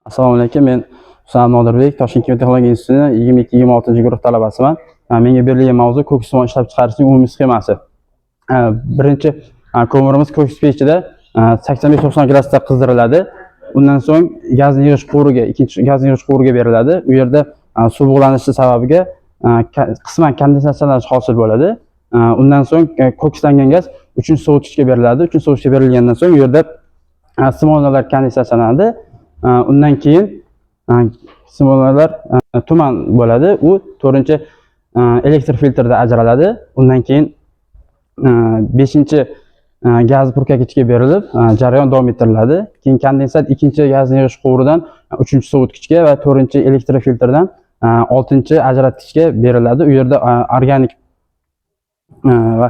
Assalomu alaykum. Men Husan Nodirbek, Toshkent kimyo texnologiya institutining 22-26 guruh talabasiman. Menga berilgan mavzu ko'k suv ishlab chiqarishning umumiy sxemasi. Birinchi ko'mirimiz ko'k pechida 85-90 gradusda qizdiriladi. Undan so'ng gazni yig'ish quvuriga, ikkinchi gazni yig'ish quvuriga beriladi. U yerda suv bug'lanishi sababiga qisman kondensatsiyalanish hosil bo'ladi. Undan so'ng ko'kslangan gaz 3-sovutgichga beriladi. 3-sovutgichga berilgandan so'ng u yerda simonalar kondensatsiyalanadi. Undan keyin simonalar tuman bo'ladi. U 4-elektr filtrda ajraladi. Undan keyin 5-chi gaz purkagichga berilib, jarayon davom ettiriladi. Keyin kondensat 2-chi gazni yig'ish quvuridan 3-sovutgichga va 4-elektr filtrdan 6-chi ajratgichga beriladi. U yerda organik va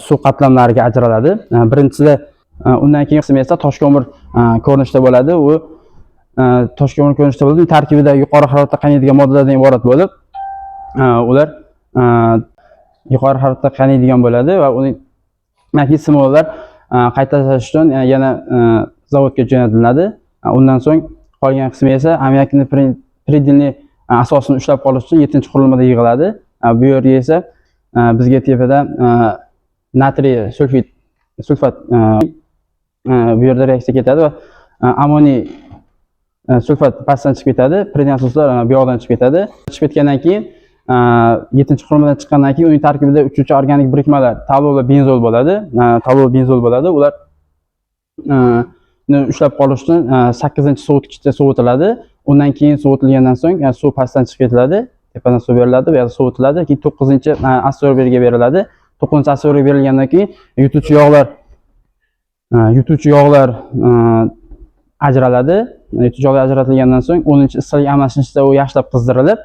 suv qatlamlariga ajraladi. Birinchisida undan keyin qismi esa toshko'mir ko'rinishda bo'ladi. U toshko'mir ko'rinishda bo'ladi. Tarkibida yuqori haroratda qaynaydigan moddalardan iborat bo'lib, ular yuqori haroratda qaynaydigan bo'ladi va uning simonalar qayta tashlash uchun yana zavodga jo'natiladi. Undan so'ng qolgan qismi esa ammiakni predilniy asosini ushlab qolish uchun 7-qurilmada yig'iladi. Bu yerga esa bizga tepada natriy sulfat bu yerda reaksiya ketadi va amoniy sulfat pastdan chiqib ketadi, predilniy asoslar bu yoqdan chiqib ketadi. Chiqib ketgandan keyin 7-qurilmadan chiqqandan keyin uning tarkibida 3-chi organik birikmalar tavlo va benzol bo'ladi. Tavlo va benzol bo'ladi. Ular ushlab qolish uchun 8-sovutgichda sovitiladi. Undan keyin sovitilgandan so'ng suv pastdan chiqib ketiladi, tepadan suv beriladi va sovitiladi. Keyin 9-assorberga beriladi. 9-assorberga berilgandan keyin yutuvchi yog'lar ajraladi. Yutuvchi yog'lar ajratilgandan so'ng 10-issiqlik almashinishda u yaxshilab qizdirilib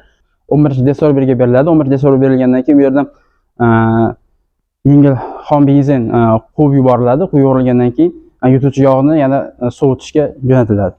11-desorberga beriladi. 11-desorber berilgandan keyin bu yerdan yengil xom benzin quvib yuboriladi. Quvib yuborilgandan keyin yutuvchi yog'ni yana sovutishga jo'natiladi.